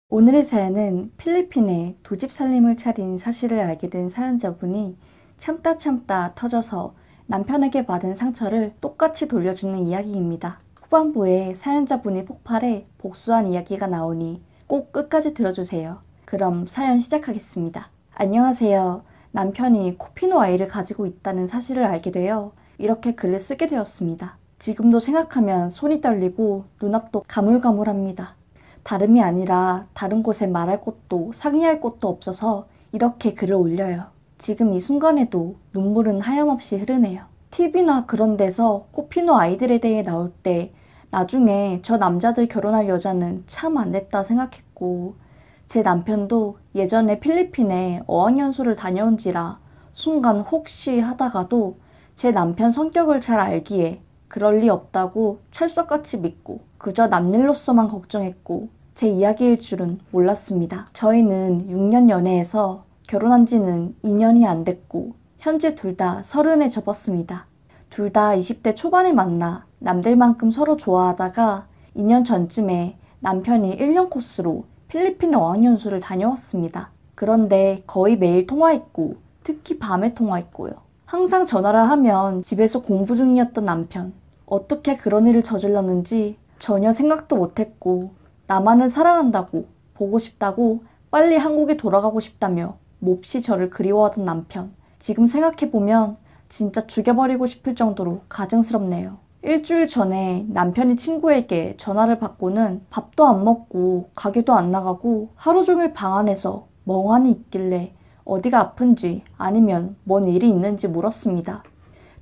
오늘의 사연은 필리핀에 두 집 살림을 차린 사실을 알게 된 사연자분이 참다 참다 터져서 남편에게 받은 상처를 똑같이 돌려주는 이야기입니다. 후반부에 사연자분이 폭발해 복수한 이야기가 나오니 꼭 끝까지 들어주세요. 그럼 사연 시작하겠습니다. 안녕하세요. 남편이 코피노 아이를 가지고 있다는 사실을 알게 되어 이렇게 글을 쓰게 되었습니다. 지금도 생각하면 손이 떨리고 눈앞도 가물가물합니다. 다름이 아니라 다른 곳에 말할 곳도 상의할 곳도 없어서 이렇게 글을 올려요. 지금 이 순간에도 눈물은 하염없이 흐르네요. TV나 그런 데서 코피노 아이들에 대해 나올 때 나중에 저 남자들 결혼할 여자는 참 안 됐다 생각했고, 제 남편도 예전에 필리핀에 어학연수를 다녀온지라 순간 혹시 하다가도 제 남편 성격을 잘 알기에 그럴 리 없다고 철석같이 믿고 그저 남일로서만 걱정했고 제 이야기일 줄은 몰랐습니다. 저희는 6년 연애해서 결혼한 지는 2년이 안 됐고 현재 둘 다 30에 접었습니다. 둘 다 20대 초반에 만나 남들만큼 서로 좋아하다가 2년 전쯤에 남편이 1년 코스로 필리핀 어학연수를 다녀왔습니다. 그런데 거의 매일 통화했고 특히 밤에 통화했고요. 항상 전화를 하면 집에서 공부 중이었던 남편. 어떻게 그런 일을 저질렀는지 전혀 생각도 못했고 나만은 사랑한다고, 보고 싶다고, 빨리 한국에 돌아가고 싶다며 몹시 저를 그리워하던 남편. 지금 생각해보면 진짜 죽여버리고 싶을 정도로 가증스럽네요. 일주일 전에 남편이 친구에게 전화를 받고는 밥도 안 먹고 가게도 안 나가고 하루 종일 방 안에서 멍하니 있길래 어디가 아픈지 아니면 뭔 일이 있는지 물었습니다.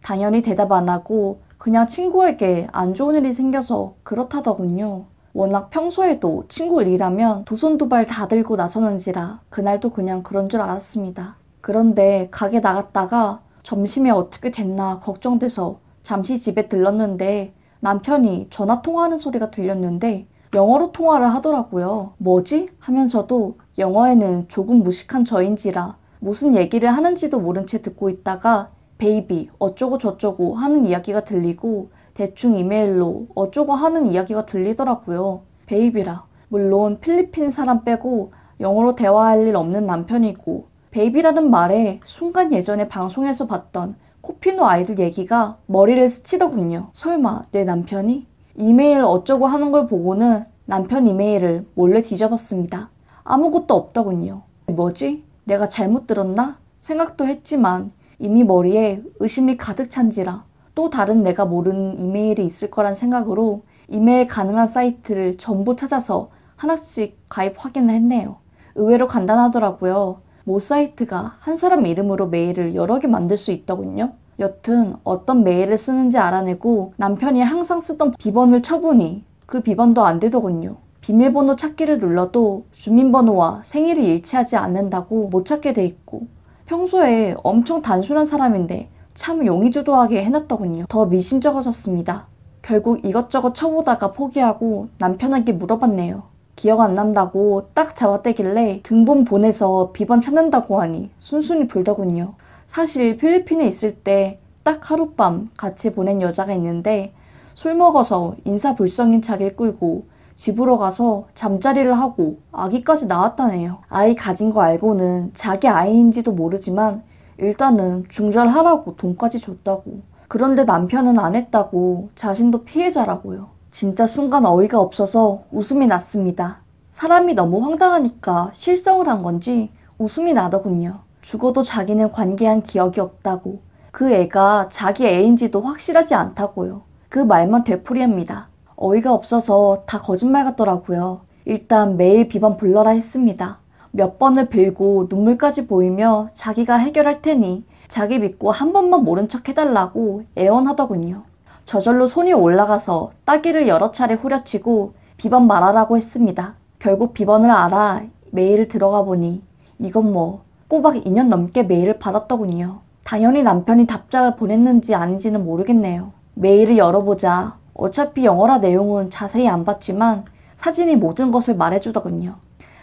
당연히 대답 안 하고 그냥 친구에게 안 좋은 일이 생겨서 그렇다더군요. 워낙 평소에도 친구 일이라면 두 손 두 발 다 들고 나서는지라 그날도 그냥 그런 줄 알았습니다. 그런데 가게 나갔다가 점심에 어떻게 됐나 걱정돼서 잠시 집에 들렀는데 남편이 전화 통화하는 소리가 들렸는데 영어로 통화를 하더라고요. 뭐지? 하면서도 영어에는 조금 무식한 저인지라 무슨 얘기를 하는지도 모른 채 듣고 있다가 베이비 어쩌고 저쩌고 하는 이야기가 들리고 대충 이메일로 어쩌고 하는 이야기가 들리더라고요. 베이비라. 물론 필리핀 사람 빼고 영어로 대화할 일 없는 남편이고 베이비라는 말에 순간 예전에 방송에서 봤던 코피노 아이들 얘기가 머리를 스치더군요. 설마 내 남편이? 이메일 어쩌고 하는 걸 보고는 남편 이메일을 몰래 뒤져봤습니다. 아무것도 없더군요. 뭐지? 내가 잘못 들었나? 생각도 했지만 이미 머리에 의심이 가득 찬지라 또 다른 내가 모르는 이메일이 있을 거란 생각으로 이메일 가능한 사이트를 전부 찾아서 하나씩 가입 확인을 했네요. 의외로 간단하더라고요. 모 사이트가 한 사람 이름으로 메일을 여러 개 만들 수 있더군요. 여튼 어떤 메일을 쓰는지 알아내고 남편이 항상 쓰던 비번을 쳐보니 그 비번도 안 되더군요. 비밀번호 찾기를 눌러도 주민번호와 생일이 일치하지 않는다고 못 찾게 돼 있고 평소에 엄청 단순한 사람인데 참 용의주도하게 해놨더군요. 더 미심쩍어졌습니다. 결국 이것저것 쳐보다가 포기하고 남편에게 물어봤네요. 기억 안 난다고 딱 잡아떼길래 등본 보내서 비번 찾는다고 하니 순순히 불더군요. 사실 필리핀에 있을 때 딱 하룻밤 같이 보낸 여자가 있는데 술 먹어서 인사불성인 자기를 끌고 집으로 가서 잠자리를 하고 아기까지 낳았다네요. 아이 가진 거 알고는 자기 아이인지도 모르지만 일단은 중절하라고 돈까지 줬다고. 그런데 남편은 안 했다고 자신도 피해자라고요. 진짜 순간 어이가 없어서 웃음이 났습니다. 사람이 너무 황당하니까 실성을 한 건지 웃음이 나더군요. 죽어도 자기는 관계한 기억이 없다고. 그 애가 자기 애인지도 확실하지 않다고요. 그 말만 되풀이합니다. 어이가 없어서 다 거짓말 같더라고요. 일단 매일 비번 불러라 했습니다. 몇 번을 빌고 눈물까지 보이며 자기가 해결할 테니 자기 믿고 한 번만 모른 척 해달라고 애원하더군요. 저절로 손이 올라가서 따기를 여러 차례 후려치고 비번 말하라고 했습니다. 결국 비번을 알아 메일을 들어가 보니 이건 뭐 꼬박 2년 넘게 메일을 받았더군요. 당연히 남편이 답장을 보냈는지 아닌지는 모르겠네요. 메일을 열어보자 어차피 영어라 내용은 자세히 안 봤지만 사진이 모든 것을 말해주더군요.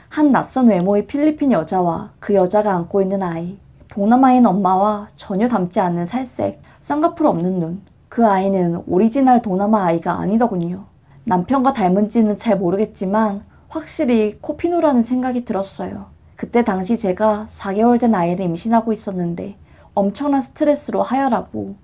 한 낯선 외모의 필리핀 여자와 그 여자가 안고 있는 아이. 동남아인 엄마와 전혀 닮지 않는 살색, 쌍꺼풀 없는 눈. 그 아이는 오리지널 동남아 아이가 아니더군요. 남편과 닮은지는 잘 모르겠지만 확실히 코피노라는 생각이 들었어요. 그때 당시 제가 4개월 된 아이를 임신하고 있었는데 엄청난 스트레스로 하혈하고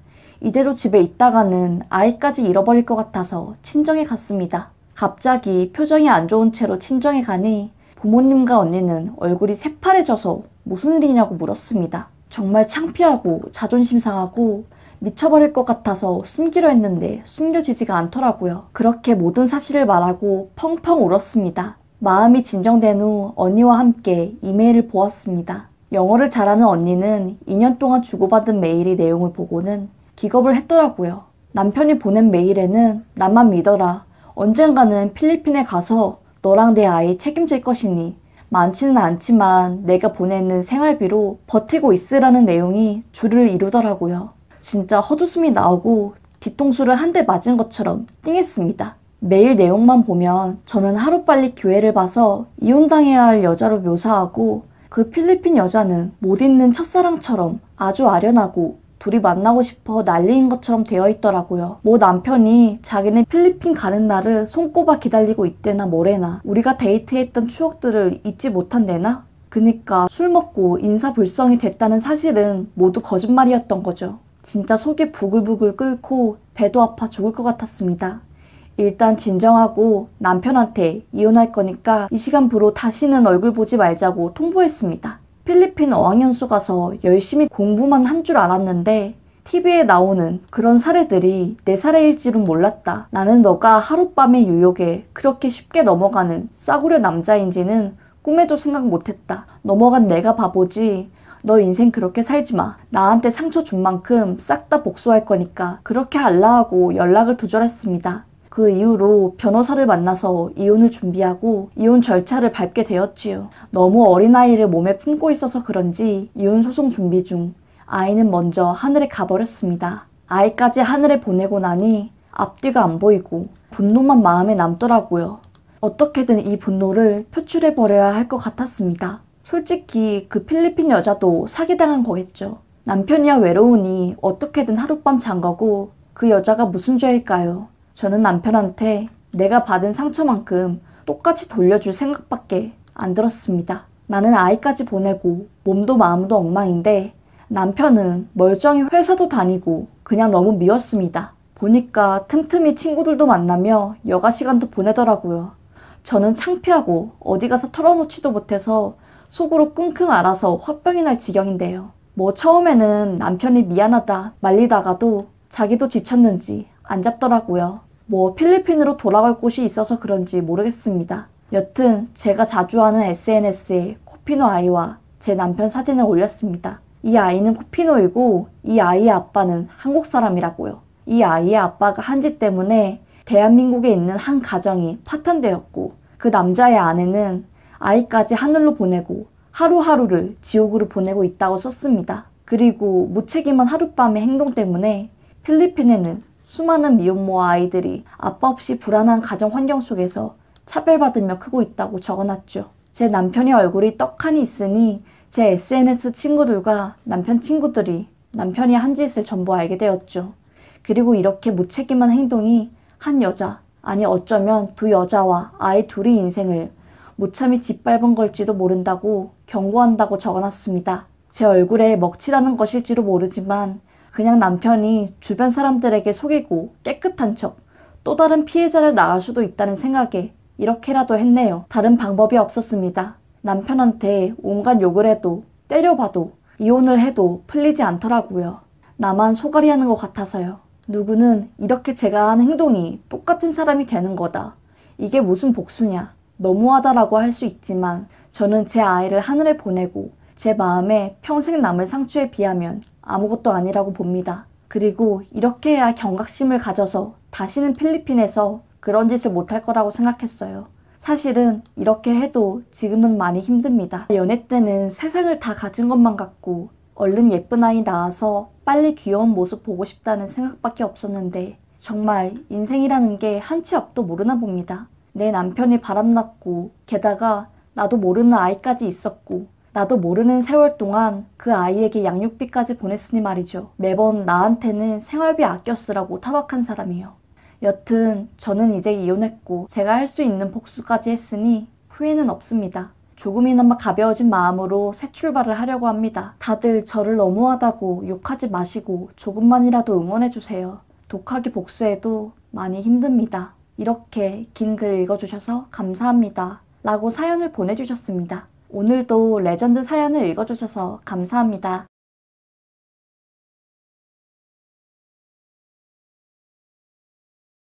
이대로 집에 있다가는 아이까지 잃어버릴 것 같아서 친정에 갔습니다. 갑자기 표정이 안 좋은 채로 친정에 가니 부모님과 언니는 얼굴이 새파래져서 무슨 일이냐고 물었습니다. 정말 창피하고 자존심 상하고 미쳐버릴 것 같아서 숨기려 했는데 숨겨지지가 않더라고요. 그렇게 모든 사실을 말하고 펑펑 울었습니다. 마음이 진정된 후 언니와 함께 이메일을 보았습니다. 영어를 잘하는 언니는 2년 동안 주고받은 메일의 내용을 보고는 기겁을 했더라고요. 남편이 보낸 메일에는 나만 믿어라. 언젠가는 필리핀에 가서 너랑 내 아이 책임질 것이니 많지는 않지만 내가 보내는 생활비로 버티고 있으라는 내용이 줄을 이루더라고요. 진짜 헛웃음이 나오고 뒤통수를 한 대 맞은 것처럼 띵했습니다. 메일 내용만 보면 저는 하루빨리 기회를 봐서 이혼당해야 할 여자로 묘사하고 그 필리핀 여자는 못 잊는 첫사랑처럼 아주 아련하고 둘이 만나고 싶어 난리인 것처럼 되어 있더라고요. 뭐 남편이 자기는 필리핀 가는 날을 손꼽아 기다리고 있대나 뭐래나 우리가 데이트했던 추억들을 잊지 못한대나? 그니까 술 먹고 인사불성이 됐다는 사실은 모두 거짓말이었던 거죠. 진짜 속이 부글부글 끓고 배도 아파 죽을 것 같았습니다. 일단 진정하고 남편한테 이혼할 거니까 이 시간부로 다시는 얼굴 보지 말자고 통보했습니다. 필리핀 어학연수 가서 열심히 공부만 한 줄 알았는데 TV에 나오는 그런 사례들이 내 사례일 줄은 몰랐다. 나는 너가 하룻밤의 유혹에 그렇게 쉽게 넘어가는 싸구려 남자인지는 꿈에도 생각 못했다. 넘어간 내가 바보지. 너 인생 그렇게 살지 마. 나한테 상처 준 만큼 싹 다 복수할 거니까 그렇게 할라 하고 연락을 두절했습니다. 그 이후로 변호사를 만나서 이혼을 준비하고 이혼 절차를 밟게 되었지요. 너무 어린아이를 몸에 품고 있어서 그런지 이혼 소송 준비 중 아이는 먼저 하늘에 가버렸습니다. 아이까지 하늘에 보내고 나니 앞뒤가 안 보이고 분노만 마음에 남더라고요. 어떻게든 이 분노를 표출해버려야 할 것 같았습니다. 솔직히 그 필리핀 여자도 사기당한 거겠죠. 남편이야 외로우니 어떻게든 하룻밤 잔 거고 그 여자가 무슨 죄일까요? 저는 남편한테 내가 받은 상처만큼 똑같이 돌려줄 생각밖에 안 들었습니다. 나는 아이까지 보내고 몸도 마음도 엉망인데 남편은 멀쩡히 회사도 다니고 그냥 너무 미웠습니다. 보니까 틈틈이 친구들도 만나며 여가 시간도 보내더라고요. 저는 창피하고 어디 가서 털어놓지도 못해서 속으로 끙끙 앓아서 화병이 날 지경인데요. 뭐 처음에는 남편이 미안하다 말리다가도 자기도 지쳤는지 안 잡더라고요. 뭐 필리핀으로 돌아갈 곳이 있어서 그런지 모르겠습니다. 여튼 제가 자주 하는 SNS에 코피노 아이와 제 남편 사진을 올렸습니다. 이 아이는 코피노이고 이 아이의 아빠는 한국 사람이라고요. 이 아이의 아빠가 한 짓 때문에 대한민국에 있는 한 가정이 파탄되었고 그 남자의 아내는 아이까지 하늘로 보내고 하루하루를 지옥으로 보내고 있다고 썼습니다. 그리고 무책임한 하룻밤의 행동 때문에 필리핀에는 수많은 미혼모 아이들이 아빠 없이 불안한 가정 환경 속에서 차별받으며 크고 있다고 적어놨죠. 제 남편의 얼굴이 떡하니 있으니 제 SNS 친구들과 남편 친구들이 남편이 한 짓을 전부 알게 되었죠. 그리고 이렇게 무책임한 행동이 한 여자, 아니 어쩌면 두 여자와 아이 둘의 인생을 무참히 짓밟은 걸지도 모른다고 경고한다고 적어놨습니다. 제 얼굴에 먹칠하는 것일지도 모르지만 그냥 남편이 주변 사람들에게 속이고 깨끗한 척 또 다른 피해자를 낳을 수도 있다는 생각에 이렇게라도 했네요. 다른 방법이 없었습니다. 남편한테 온갖 욕을 해도 때려봐도 이혼을 해도 풀리지 않더라고요. 나만 소갈이 하는 것 같아서요. 누구는 이렇게 제가 한 행동이 똑같은 사람이 되는 거다. 이게 무슨 복수냐. 너무하다라고 할 수 있지만 저는 제 아이를 하늘에 보내고 제 마음에 평생 남을 상처에 비하면 아무것도 아니라고 봅니다. 그리고 이렇게 해야 경각심을 가져서 다시는 필리핀에서 그런 짓을 못할 거라고 생각했어요. 사실은 이렇게 해도 지금은 많이 힘듭니다. 연애 때는 세상을 다 가진 것만 같고 얼른 예쁜 아이 낳아서 빨리 귀여운 모습 보고 싶다는 생각밖에 없었는데 정말 인생이라는 게 한치 앞도 모르나 봅니다. 내 남편이 바람났고 게다가 나도 모르는 아이까지 있었고 나도 모르는 세월 동안 그 아이에게 양육비까지 보냈으니 말이죠. 매번 나한테는 생활비 아껴 쓰라고 타박한 사람이요. 여튼 저는 이제 이혼했고 제가 할 수 있는 복수까지 했으니 후회는 없습니다. 조금이나마 가벼워진 마음으로 새 출발을 하려고 합니다. 다들 저를 너무하다고 욕하지 마시고 조금만이라도 응원해주세요. 독하게 복수해도 많이 힘듭니다. 이렇게 긴 글 읽어주셔서 감사합니다. 라고 사연을 보내주셨습니다. 오늘도 레전드 사연을 읽어주셔서 감사합니다.